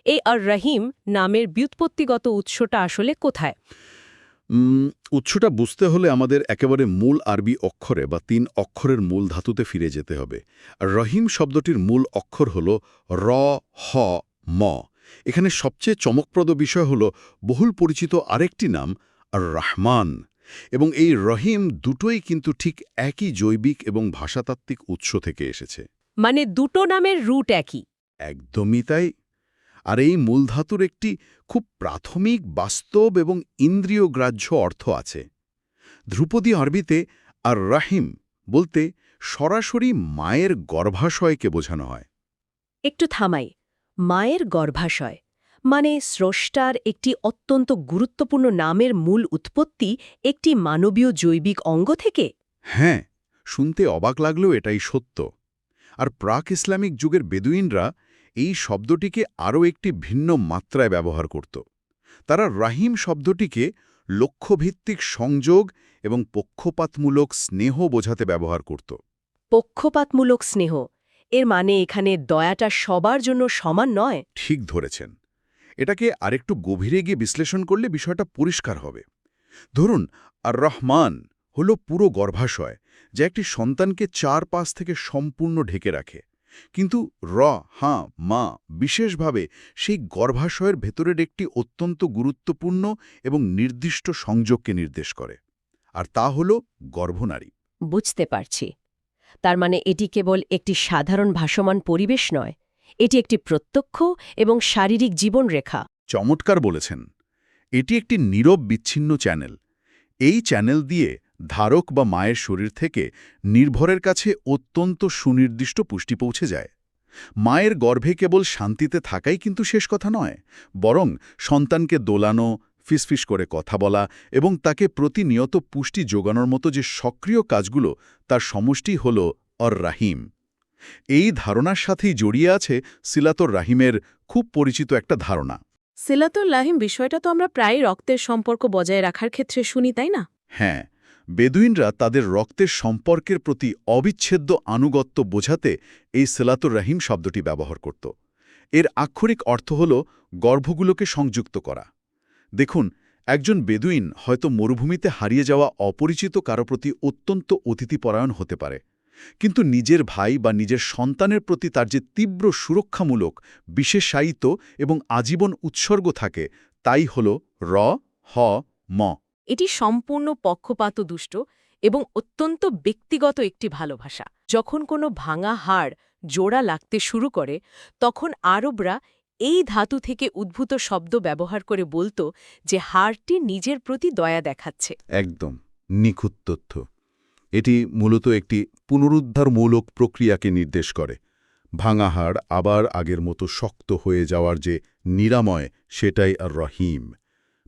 এই আর রহিম নামের ব্যুৎপত্তিগত উৎসটা আসলে কোথায়? উৎসটা বুঝতে হলে আমাদের একেবারে মূল আরবি অক্ষরে বা ৩ অক্ষরের মূল ধাতুতে ফিরে যেতে হবে। আর রহিম শব্দটির মূল অক্ষর হল র, হ, ম। এখানে সবচেয়ে চমকপ্রদ বিষয় হল বহুল পরিচিত আরেকটি নাম আর রহমান। এবং এই রহিম দুটোই কিন্তু ঠিক একই জৈবিক এবং ভাষাতাত্ত্বিক উৎস থেকে এসেছে। মানে দুটো নামের রুট একই। একদমই তাই। আর এই মূলধাতুর একটি খুব প্রাথমিক বাস্তব এবং ইন্দ্রিয়গ্রাহ্য অর্থ আছে। ধ্রুপদী আরবিতে আর রাহিম বলতে সরাসরি মায়ের গর্ভাশয়কে বোঝানো হয়। একটু থামাই। মায়ের গর্ভাশয় মানে স্রষ্টার একটি অত্যন্ত গুরুত্বপূর্ণ নামের মূল উৎপত্তি একটি মানবীয় জৈবিক অঙ্গ থেকে। হ্যাঁ, শুনতে অবাক লাগলেও এটাই সত্য। আর প্রাক ইসলামিক যুগের বেদুইনরা এই শব্দটিকে আরও একটি ভিন্ন মাত্রায় ব্যবহার করত। তারা রাহিম শব্দটিকে লক্ষ্যভিত্তিক সংযোগ এবং পক্ষপাতমূলক স্নেহ বোঝাতে ব্যবহার করত। পক্ষপাতমূলক স্নেহ এর মানে এখানে দয়াটা সবার জন্য সমান নয়। ঠিক ধরেছেন। এটাকে আরেকটু গভীরে গিয়ে বিশ্লেষণ করলে বিষয়টা পরিষ্কার হবে। ধরুন, আর রহমান হল পুরো গর্ভাশয়, যা একটি সন্তানকে চারপাশ থেকে সম্পূর্ণ ঢেকে রাখে। কিন্তু র, হা, মা বিশেষভাবে সেই গর্ভাশয়ের ভেতরের একটি অত্যন্ত গুরুত্বপূর্ণ এবং নির্দিষ্ট সংযোগকে নির্দেশ করে। আর তা হল গর্ভনারী। বুঝতে পারছি। তার মানে এটি কেবল একটি সাধারণ ভাসমান পরিবেশ নয়, এটি একটি প্রত্যক্ষ এবং শারীরিক জীবনরেখা। চমৎকার বলেছেন। এটি একটি নীরব বিচ্ছিন্ন চ্যানেল। এই চ্যানেল দিয়ে ধারক বা মায়ের শরীর থেকে নির্ভরের কাছে অত্যন্ত সুনির্দিষ্ট পুষ্টি পৌঁছে যায়। মায়ের গর্ভে কেবল শান্তিতে থাকাই কিন্তু শেষ কথা নয়, বরং সন্তানকে দোলানো, ফিসফিস করে কথা বলা এবং তাকে প্রতিনিয়ত পুষ্টি যোগানোর মতো যে সক্রিয় কাজগুলো, তার সমষ্টি হল অর রাহিম। এই ধারণার সাথেই জড়িয়ে আছে সিলাতুর রাহিমের খুব পরিচিত একটা ধারণা। সিলাতুল রাহিম বিষয়টা তো আমরা প্রায় রক্তের সম্পর্ক বজায় রাখার ক্ষেত্রে শুনি, তাই না? হ্যাঁ, বেদুইনরা তাদের রক্তের সম্পর্কের প্রতি অবিচ্ছেদ্য আনুগত্য বোঝাতে এই সিলাতুর রাহিম শব্দটি ব্যবহার করত। এর আক্ষরিক অর্থ হল গর্ভগুলোকে সংযুক্ত করা। দেখুন, একজন বেদুইন হয়তো মরুভূমিতে হারিয়ে যাওয়া অপরিচিত কারো প্রতি অত্যন্ত অতিথিপরায়ণ হতে পারে, কিন্তু নিজের ভাই বা নিজের সন্তানের প্রতি তার যে তীব্র সুরক্ষামূলক, বিশেষায়িত এবং আজীবন উৎসর্গ থাকে, তাই হল র, হ, ম। এটি সম্পূর্ণ পক্ষপাতদুষ্ট এবং অত্যন্ত ব্যক্তিগত একটি ভালোবাসা। যখন কোনো ভাঙা হাড় জোড়া লাগতে শুরু করে, তখন আরবরা এই ধাতু থেকে উদ্ভূত শব্দ ব্যবহার করে বলতো যে হাড়টি নিজের প্রতি দয়া দেখাচ্ছে। একদম নিখুঁত তথ্য। এটি মূলত একটি পুনরুদ্ধারমূলক প্রক্রিয়াকে নির্দেশ করে। ভাঙা হাড় আবার আগের মতো শক্ত হয়ে যাওয়ার যে নিরাময়, সেটাই আর রহিম।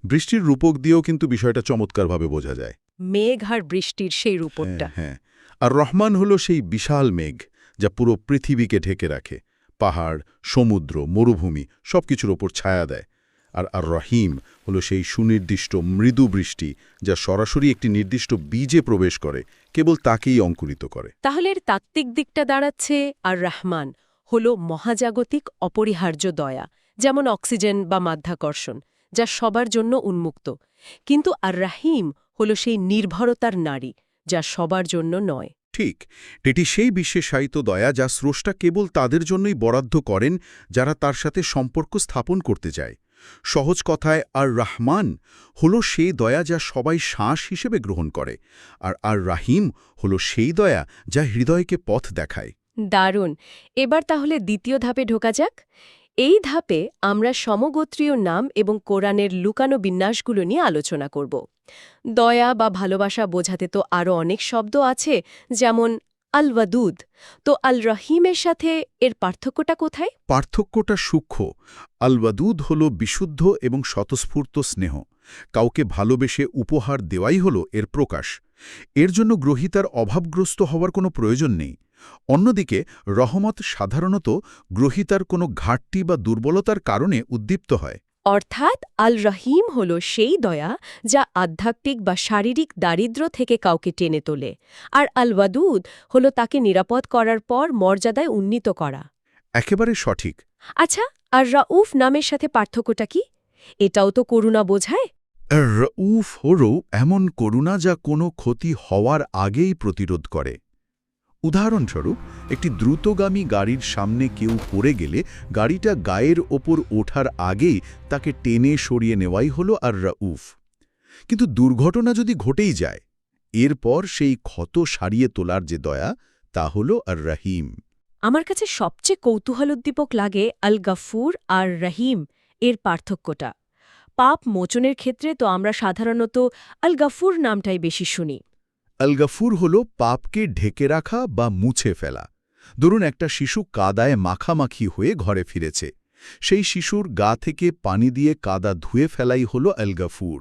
বৃষ্টির রূপক দিয়েও কিন্তু বিষয়টা চমৎকারভাবে বোঝা যায়। মেঘ আর বৃষ্টির সেই রূপটা। হ্যাঁ, আর রহমান হল সেই বিশাল মেঘ যা পুরো পৃথিবীকে ঢেকে রাখে। পাহাড়, সমুদ্র, মরুভূমি সবকিছুর ওপর ছায়া দেয়। আর রহিম হল সেই সুনির্দিষ্ট মৃদু বৃষ্টি যা সরাসরি একটি নির্দিষ্ট বীজে প্রবেশ করে, কেবল তাকেই অঙ্কুরিত করে। তাহলে এর তাত্ত্বিক দিকটা দাঁড়াচ্ছে আর রহমান হল মহাজাগতিক অপরিহার্য দয়া, যেমন অক্সিজেন বা মাধ্যাকর্ষণ, যা সবার জন্য উন্মুক্ত। কিন্তু আর রাহিম হল সেই নির্ভরতার নারী, যা সবার জন্য নয়। ঠিক, এটি সেই বিশেষায়িত দয়া যা স্রষ্টা কেবল তাদের জন্যই বরাদ্দ করেন যারা তার সাথে সম্পর্ক স্থাপন করতে চায়। সহজ কথায় আর রহমান হল সেই দয়া যা সবাই শ্বাস হিসেবে গ্রহণ করে, আর রাহিম হল সেই দয়া যা হৃদয়কে পথ দেখায়। দারুণ। এবার তাহলে দ্বিতীয় ধাপে ঢোকা যাক। এই ধাপে আমরা সমগোত্রীয় নাম এবং কোরআনের লুকানো বিন্যাসগুলো নিয়ে আলোচনা করব। দয়া বা ভালোবাসা বোঝাতে তো আরও অনেক শব্দ আছে, যেমন আল ওয়াদুদ। তো আল রহিমের সাথে এর পার্থক্যটা কোথায়? পার্থক্যটা সূক্ষ্ম। আল ওয়াদুদ হল বিশুদ্ধ এবং স্বতঃস্ফূর্ত স্নেহ। কাউকে ভালোবেসে উপহার দেওয়াই হল এর প্রকাশ। এর জন্য গ্রহীতার অভাবগ্রস্ত হওয়ার কোনো প্রয়োজন নেই। অন্যদিকে রহমত সাধারণত গ্রহীতার কোনো ঘাটতি বা দুর্বলতার কারণে উদ্দীপ্ত হয়। অর্থাৎ আল রহিম হল সেই দয়া যা আধ্যাত্মিক বা শারীরিক দারিদ্র্য থেকে কাউকে টেনে তোলে, আর আল ওয়াদুদ হল তাকে নিরাপদ করার পর মর্যাদায় উন্নীত করা। একেবারে সঠিক। আচ্ছা, আর রাউফ নামের সাথে পার্থক্যটা কি? এটাও তো করুণা বোঝায়। রউফ হল এমন করুণা যা কোনো ক্ষতি হওয়ার আগেই প্রতিরোধ করে। উদাহরণস্বরূপ, একটি দ্রুতগামী গাড়ির সামনে কেউ পড়ে গেলে গাড়িটা গায়ের ওপর ওঠার আগেই তাকে টেনে সরিয়ে নেওয়াই হল আর রউফ। কিন্তু দুর্ঘটনা যদি ঘটেই যায়, এরপর সেই ক্ষত সারিয়ে তোলার যে দয়া, তা হল আর রহিম। আমার কাছে সবচেয়ে কৌতূহলোদ্দীপক লাগে আল গাফুর আর রহিম এর পার্থক্যটা। পাপ মোচনের ক্ষেত্রে তো আমরা সাধারণত আল গাফুর নামটাই বেশি শুনি। আল গফুর হল পাপকে ঢেকে রাখা বা মুছে ফেলা। ধরুন, একটা শিশু কাদায় মাখামাখি হয়ে ঘরে ফিরেছে। সেই শিশুর গা থেকে পানি দিয়ে কাদা ধুয়ে ফেলাই হল আল গফুর।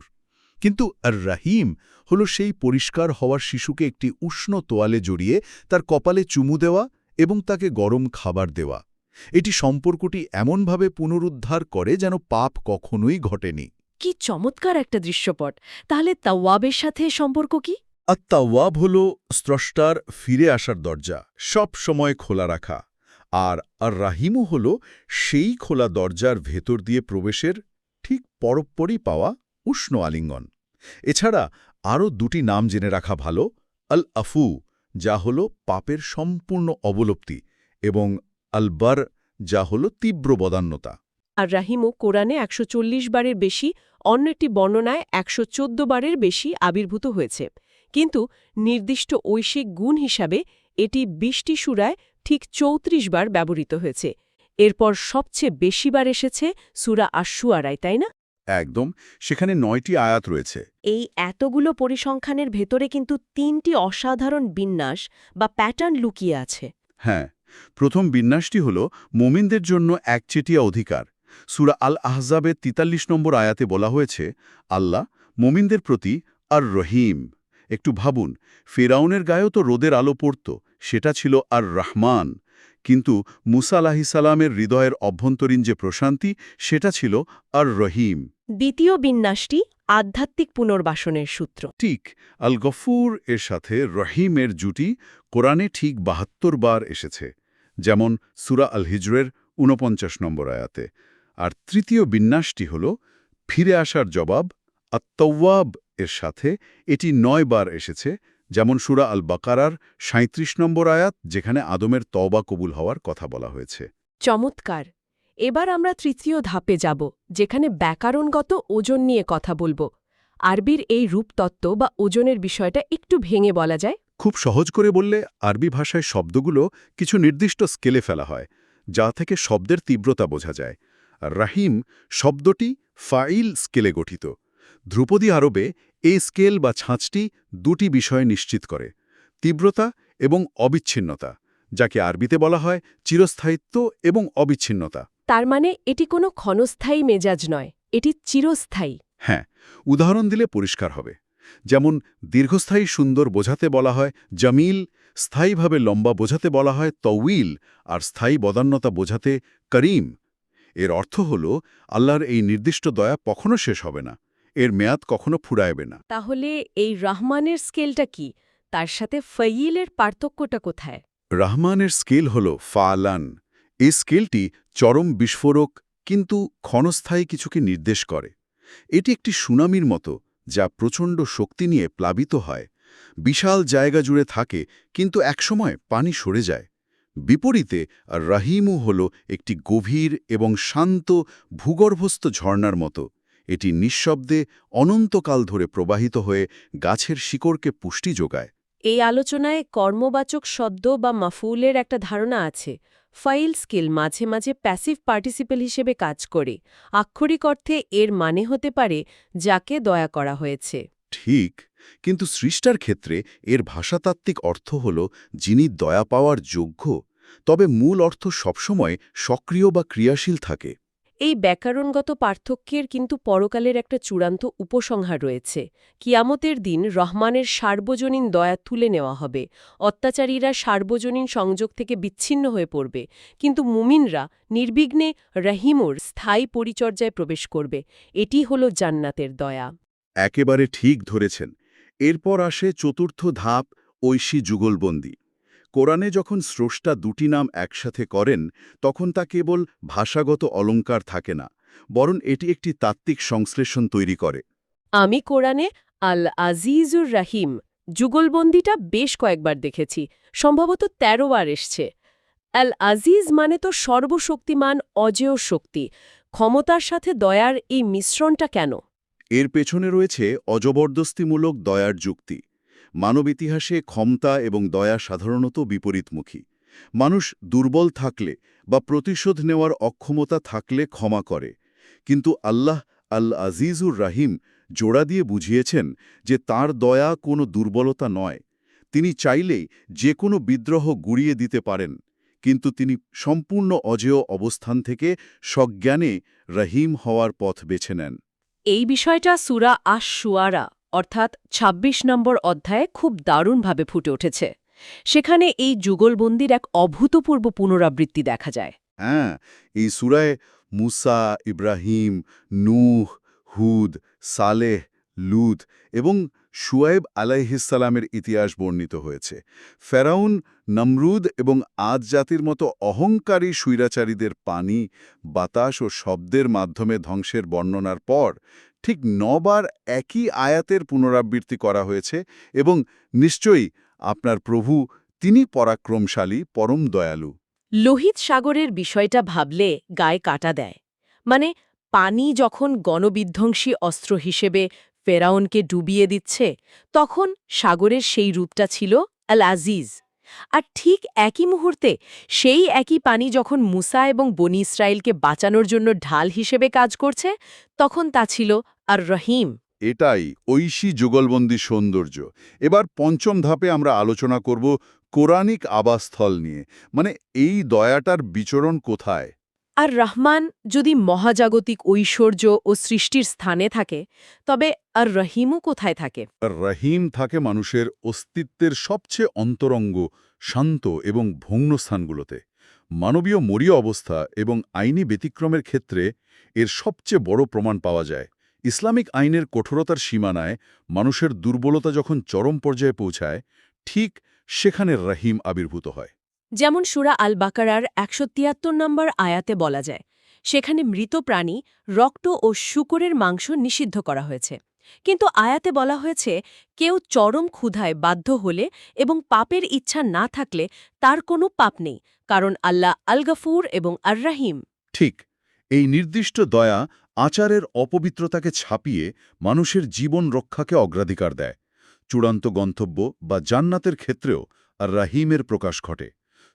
কিন্তু আর রহিম হল সেই পরিষ্কার হওয়ার শিশুকে একটি উষ্ণ তোয়ালে জড়িয়ে তার কপালে চুমু দেওয়া এবং তাকে গরম খাবার দেওয়া। এটি সম্পর্কটি এমনভাবে পুনরুদ্ধার করে যেন পাপ কখনোই ঘটেনি। কি চমৎকার একটা দৃশ্যপট! তাহলে তাওয়াবের সাথে সম্পর্ক কি? আত্মাওয়াব হল স্রষ্টার ফিরে আসার দরজা, সব সময় খোলা রাখা। আর রাহিমও হল সেই খোলা দরজার ভেতর দিয়ে প্রবেশের ঠিক পরপরই পাওয়া উষ্ণ আলিঙ্গন। এছাড়া আরও দুটি নাম জেনে রাখা ভালো: আল আফু, যা হল পাপের সম্পূর্ণ অবলুপ্তি, এবং আল বার, যা হল তীব্র বদান্যতা। আর রাহিমও কোরআনে ১৪০ বারের বেশি, অন্য একটি বর্ণনায় ১১৪ বারের বেশি আবির্ভূত হয়েছে। কিন্তু নির্দিষ্ট ঐশিক গুণ হিসাবে এটি ২০টি সূরায় ঠিক ৩৪ বার ব্যবহৃত হয়েছে। এরপর সবচেয়ে বেশি বার এসেছে সূরা আশ-শুআরায়, তাই না? একদম, সেখানে ৯টি আয়াত রয়েছে। এই এতগুলো পরিসংখ্যানের ভেতরে কিন্তু ৩টি অসাধারণ বিন্যাস বা প্যাটার্ন লুকিয়ে আছে। হ্যাঁ, প্রথম বিন্যাসটি হল মোমিনদের জন্য একচেটিয়া অধিকার। সূরা আল আহজাবের ৪৩ নম্বর আয়াতে বলা হয়েছে, আল্লাহ মোমিনদের প্রতি আর রহিম। একটু ভাবুন, ফেরাউনের গায়েও তো রোদের আলো পড়ত, সেটা ছিল আর রহমান। কিন্তু মুসা আলাহিসাল্লামের হৃদয়ের অভ্যন্তরীণ যে প্রশান্তি, সেটা ছিল আর রহিম। দ্বিতীয় বিন্যাসটি আধ্যাত্মিক পুনর্বাসনের সূত্র। ঠিক, আল গফুর এর সাথে রহিমের জুটি কোরআনে ঠিক ৭২ বার এসেছে, যেমন সূরা আল হিজরের ৪৯ নম্বর আয়াতে। আর তৃতীয় বিন্যাসটি হল ফিরে আসার জবাব, আত-তাওয়াব এর সাথে এটি ৯ বার এসেছে, যেমন সূরা আল বাকারার ৩৭ নম্বর আয়াত, যেখানে আদমের তওবা কবুল হওয়ার কথা বলা হয়েছে। চমৎকার! এবার আমরা তৃতীয় ধাপে যাব, যেখানে ব্যাকরণগত ওজন নিয়ে কথা বলবো। আরবির এই রূপতত্ত্ব বা ওজনের বিষয়টা একটু ভেঙে বলা যায়। খুব সহজ করে বললে, আরবি ভাষায় শব্দগুলো কিছু নির্দিষ্ট স্কেলে ফেলা হয়, যা থেকে শব্দের তীব্রতা বোঝা যায়। আর রাহিম শব্দটি ফাইল স্কেলে গঠিত। ধ্রুপদী আরবে এই স্কেল বা ছাঁচটি দুটি বিষয় নিশ্চিত করে: তীব্রতা এবং অবিচ্ছিন্নতা, যাকে আরবিতে বলা হয় চিরস্থায়িত্ব এবং অবিচ্ছিন্নতা। তার মানে এটি কোনো ক্ষণস্থায়ী মেজাজ নয়, এটি চিরস্থায়ী। হ্যাঁ, উদাহরণ দিলে পরিষ্কার হবে। যেমন দীর্ঘস্থায়ী সুন্দর বোঝাতে বলা হয় জামিল, স্থায়ীভাবে লম্বা বোঝাতে বলা হয় তউইল, আর স্থায়ী বদান্যতা বোঝাতে করিম। এর অর্থ হল, আল্লাহর এই নির্দিষ্ট দয়া কখনো শেষ হবে না, এর মেয়াদ কখনো ফুরায়বে না। তাহলে এই রহমানের স্কেলটা কি? তার সাথে ফয়িলের পার্থক্যটা কোথায়? রহমানের স্কেল হল ফালান। এই স্কেলটি চরম বিস্ফোরক কিন্তু ক্ষণস্থায়ী কিছুকে নির্দেশ করে। এটি একটি সুনামির মতো, যা প্রচণ্ড শক্তি নিয়ে প্লাবিত হয়, বিশাল জায়গা জুড়ে থাকে, কিন্তু একসময় পানি সরে যায়। বিপরীতে রাহিমও হল একটি গভীর এবং শান্ত ভূগর্ভস্থ ঝর্ণার মতো। এটি নিঃশব্দে অনন্তকাল ধরে প্রবাহিত হয়ে গাছের শিকড়কে পুষ্টি যোগায়। এই আলোচনায় কর্মবাচক শব্দ বা মাফুলের একটা ধারণা আছে। ফাইল স্কিল মাঝে মাঝে প্যাসিভ পার্টিসিপেল হিসেবে কাজ করে। আক্ষরিক অর্থে এর মানে হতে পারে যাকে দয়া করা হয়েছে। ঠিক, কিন্তু সৃষ্টার ক্ষেত্রে এর ভাষাতাত্ত্বিক অর্থ হল যিনি দয়া পাওয়ার যোগ্য, তবে মূল অর্থ সবসময় সক্রিয় বা ক্রিয়াশীল থাকে। এই ব্যাকরণগত পার্থক্যের কিন্তু পরকালের একটা চূড়ান্ত উপসংহার রয়েছে। কিয়ামতের দিন রহমানের সার্বজনীন দয়া তুলে নেওয়া হবে। অত্যাচারীরা সার্বজনীন সংযোগ থেকে বিচ্ছিন্ন হয়ে পড়বে, কিন্তু মুমিনরা নির্বিঘ্নে রহিমুর স্থায়ী পরিচর্যায় প্রবেশ করবে। এটি হল জান্নাতের দয়া। একেবারে ঠিক ধরেছেন। এরপর আসে চতুর্থ ধাপ, ঐশী যুগলবন্দি। কোরআনে যখন স্রষ্টা দুটি নাম একসাথে করেন তখন তা কেবল ভাষাগত অলঙ্কার থাকে না, বরং এটি একটি তাত্ত্বিক সংশ্লেষণ তৈরি করে। আমি কোরআনে আল আজিজুর রাহিম যুগলবন্দিটা বেশ কয়েকবার দেখেছি, সম্ভবত ১৩ বার এসছে। আল আজিজ মানে তো সর্বশক্তিমান, অজেয় শক্তি। ক্ষমতার সাথে দয়ার এই মিশ্রণটা কেন? এর পেছনে রয়েছে অজবরদস্তিমূলক দয়ার যুক্তি। মানব ইতিহাসে ক্ষমতা এবং দয়া সাধারণত বিপরীতমুখী। মানুষ দুর্বল থাকলে বা প্রতিশোধ নেওয়ার অক্ষমতা থাকলে ক্ষমা করে, কিন্তু আল্লাহ আল আজিজুর রাহিম জোড়া দিয়ে বুঝিয়েছেন যে তার দয়া কোনো দুর্বলতা নয়। তিনি চাইলেই যে কোনো বিদ্রোহ গুড়িয়ে দিতে পারেন, কিন্তু তিনি সম্পূর্ণ অজেয় অবস্থান থেকে সজ্ঞানে রহিম হওয়ার পথ বেছে নেন। এই বিষয়টা সূরা আশ-শুআরা অর্থাৎ ২৬ নম্বর অধ্যায়ে খুব দারুণভাবে ফুটে উঠেছে। সেখানে এই যুগলবন্দির এক অভূতপূর্ব পুনরাবৃত্তি দেখা যায়। হ্যাঁ, এই সূরায় মুসা, ইব্রাহিম, নূহ, হুদ, সালেহ, লূত এবং শুয়াইব আলাইহিসসালামের ইতিহাস বর্ণিত হয়েছে। ফেরাউন, নমরুদ এবং আদ জাতির মতো অহংকারী স্বৈরাচারীদের পানি, বাতাস ও শব্দের মাধ্যমে ধ্বংসের বর্ণনার পর ঠিক ৯ বার একই আয়াতের পুনরাবৃত্তি করা হয়েছে এবং নিশ্চয়ই আপনার প্রভু, তিনি পরাক্রমশালী, পরম দয়ালু। লোহিত সাগরের বিষয়টা ভাবলে গায়ে কাটা দেয়। মানে, পানি যখন গণবিধ্বংসী অস্ত্র হিসেবে ফেরাউনকে ডুবিয়ে দিচ্ছে, তখন সাগরের সেই রূপটা ছিল আল আজিজ। আর ঠিক একই মুহূর্তে সেই একই পানি যখন মুসা এবং বনি ইসরায়েলকে বাঁচানোর জন্য ঢাল হিসেবে কাজ করছে, তখন তা ছিল আর রহিম। এটাই ঐশী যুগলবন্দি সৌন্দর্য। এবার পঞ্চম ধাপে আমরা আলোচনা করব কোরআনিক আবাসস্থল নিয়ে, মানে এই দয়াটার বিচরণ কোথায়। আর রহমান যদি মহাজাগতিক ঐশ্বর্য ও সৃষ্টির স্থানে থাকে, তবে আর রহিমও কোথায় থাকে? আর রহিম থাকে মানুষের অস্তিত্বের সবচেয়ে অন্তরঙ্গ, শান্ত এবং ভগ্ন স্থানগুলোতে। মানবীয় মরীয় অবস্থা এবং আইনি ব্যতিক্রমের ক্ষেত্রে এর সবচেয়ে বড় প্রমাণ পাওয়া যায়। ইসলামিক আইনের কঠোরতার সীমানায় মানুষের দুর্বলতা যখন চরম পর্যায়ে পৌঁছায়, ঠিক সেখানে রহিম আবির্ভূত হয়। যেমন সূরা আল বাকারার ১৭৩ নম্বর আয়াতে বলা যায়, সেখানে মৃত প্রাণী, রক্ত ও শূকরের মাংস নিষিদ্ধ করা হয়েছে। কিন্তু আয়াতে বলা হয়েছে, কেউ চরম ক্ষুধায় বাধ্য হলে এবং পাপের ইচ্ছা না থাকলে তার কোনো পাপ নেই, কারণ আল্লাহ আল গফুর এবং আর রাহিম। ঠিক, এই নির্দিষ্ট দয়া আচারের অপবিত্রতাকে ছাপিয়ে মানুষের জীবন রক্ষাকে অগ্রাধিকার দেয়। চূড়ান্ত গন্তব্য বা জান্নাতের ক্ষেত্রেও আর রাহিমের প্রকাশ ঘটে।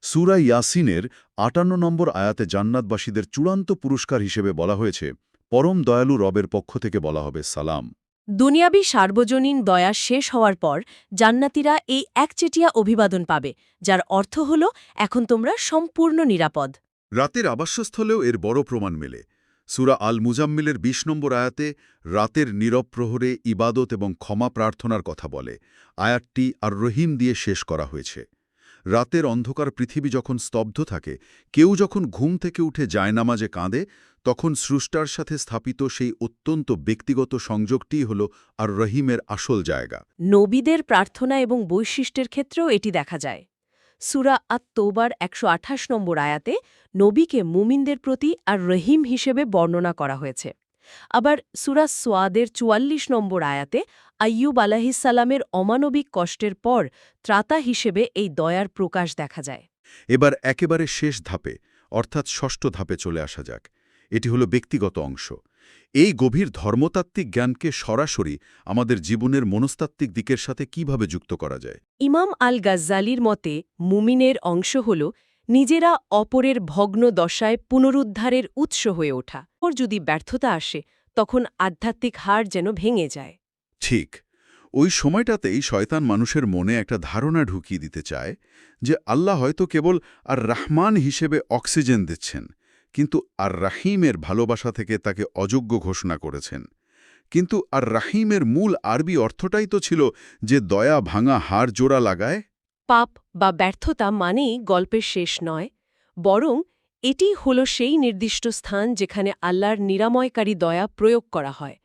সূরা ইয়াসিনের ৫৮ নম্বর আয়াতে জান্নাতবাসীদের চূড়ান্ত পুরস্কার হিসেবে বলা হয়েছে, পরম দয়ালু রবের পক্ষ থেকে বলা হবে সালাম। দুনিয়াবী সার্বজনীন দয়া শেষ হওয়ার পর জান্নাতীরা এই একচেটিয়া অভিবাদন পাবে, যার অর্থ হল, এখন তোমরা সম্পূর্ণ নিরাপদ। রাতের আবাসস্থলেও এর বড় প্রমাণ মেলে। সূরা আল মুজাম্মিলের ২০ নম্বর আয়াতে রাতের নীরব প্রহরে ইবাদত এবং ক্ষমা প্রার্থনার কথা বলে। আয়াতটি আর রহিম দিয়ে শেষ করা হয়েছে। রাতের অন্ধকার পৃথিবী যখন স্তব্ধ থাকে, কেউ যখন ঘুম থেকে উঠে জায়নামাজে কাঁদে, তখন স্রষ্টার সাথে স্থাপিত সেই অত্যন্ত ব্যক্তিগত সংযোগটিই হল আর রহিমের আসল জায়গা। নবীদের প্রার্থনা এবং বৈশিষ্ট্যের ক্ষেত্রেও এটি দেখা যায়। সূরা আত-তৌবার ১২৮ নম্বর আয়াতে নবীকে মুমিনদের প্রতি আর রহিম হিসেবে বর্ণনা করা হয়েছে। আবার সূরা সোয়াদের ৪৪ নম্বর আয়াতে আইয়ুব আলাইহিসসালামের অমানবিক কষ্টের পর ত্রাতা হিসেবে এই দয়ার প্রকাশ দেখা যায়। এবার একেবারে শেষ ধাপে, অর্থাৎ ষষ্ঠ ধাপে চলে আসা যাক। এটি হলো ব্যক্তিগত অংশ। এই গভীর ধর্মতাত্ত্বিক জ্ঞানকে সরাসরি আমাদের জীবনের মনস্তাত্ত্বিক দিকের সাথে কিভাবে যুক্ত করা যায়। ইমাম আল গাজ্জালির মতে মুমিনের অংশ হল নিজেরা অপরের ভগ্ন দশায় পুনরুদ্ধারের উৎস হয়ে ওঠা। ওর যদি ব্যর্থতা আসে, তখন আধ্যাত্মিক হাড় যেন ভেঙে যায়। ঠিক, ওই সময়টাতেই শয়তান মানুষের মনে একটা ধারণা ঢুকিয়ে দিতে চায় যে আল্লাহ হয়তো কেবল আর রহমান হিসেবে অক্সিজেন দিচ্ছেন, কিন্তু আর রাহিমের ভালোবাসা থেকে তাকে অযোগ্য ঘোষণা করেছেন। কিন্তু আর রাহিমের মূল আরবি অর্থটাই তো ছিল যে দয়া ভাঙা হাড় জোড়া লাগায়। পাপ বা ব্যর্থতা মানেই গল্পের শেষ নয়, বরং এটি হল সেই নির্দিষ্ট স্থান যেখানে আল্লাহর নিরাময়কারী দয়া প্রয়োগ করা হয়।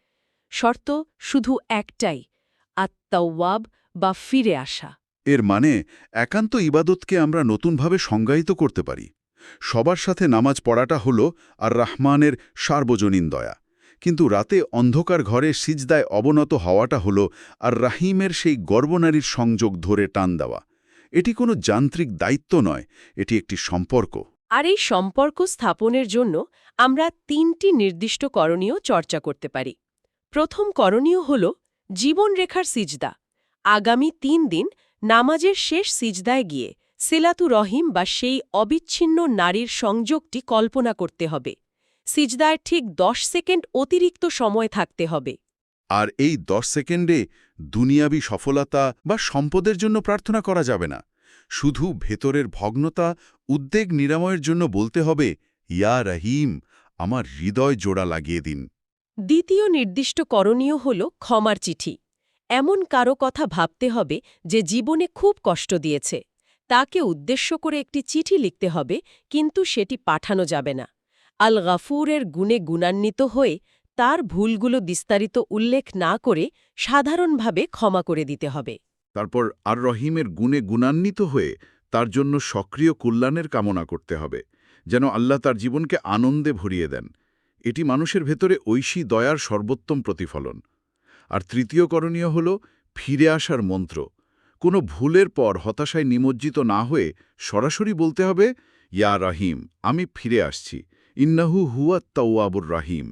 শর্ত শুধু একটাই, আত-তাওয়াব বা ফিরে আসা। এর মানে একান্ত ইবাদতকে আমরা নতুনভাবে সংজ্ঞায়িত করতে পারি। সবার সাথে নামাজ পড়াটা হলো আর রহমানের সার্বজনীন দয়া, কিন্তু রাতে অন্ধকার ঘরে সিজদায় অবনত হওয়াটা হলো আর রাহিমের সেই গর্বনারীর সংযোগ ধরে টান দেওয়া। এটি কোনো যান্ত্রিক দায়িত্ব নয়, এটি একটি সম্পর্ক। আর এই সম্পর্ক স্থাপনের জন্য আমরা 3টি নির্দিষ্ট করণীয় চর্চা করতে পারি। প্রথম করণীয় হল জীবনরেখার সিজদা। আগামী 3 দিন নামাজের শেষ সিজদায় গিয়ে সিলাতু রহিম বা সেই অবিচ্ছিন্ন নারীর সংযোগটি কল্পনা করতে হবে। সিজদায় ঠিক 10 সেকেন্ড অতিরিক্ত সময় থাকতে হবে। আর এই 10 সেকেন্ডে দুনিয়াবি সফলতা বা সম্পদের জন্য প্রার্থনা করা যাবে না। শুধু ভেতরের ভগ্নতা, উদ্বেগ নিরাময়ের জন্য বলতে হবে, ইয়া রহিম, আমার হৃদয় জোড়া লাগিয়ে দিন। দ্বিতীয় নির্দিষ্ট করণীয় হল ক্ষমার চিঠি। এমন কারো কথা ভাবতে হবে যে জীবনে খুব কষ্ট দিয়েছে। তাকে উদ্দেশ্য করে একটি চিঠি লিখতে হবে, কিন্তু সেটি পাঠানো যাবে না। আল গাফুরের গুণে গুণান্বিত হয়ে তার ভুলগুলো বিস্তারিত উল্লেখ না করে সাধারণভাবে ক্ষমা করে দিতে হবে। তারপর আর রহিমের গুণে গুণান্বিত হয়ে তার জন্য সক্রিয় কল্যাণের কামনা করতে হবে, যেন আল্লাহ তার জীবনকে আনন্দে ভরিয়ে দেন। এটি মানুষের ভেতরে ঐশী দয়ার সর্বোত্তম প্রতিফলন। আর তৃতীয় করণীয় হল ফিরে আসার মন্ত্র। কোনো ভুলের পর হতাশায় নিমজ্জিত না হয়ে সরাসরি বলতে হবে, ইয়া রহিম, আমি ফিরে আসছি, ইন্নাহু হুয়া তাওয়াবুর রাহিম।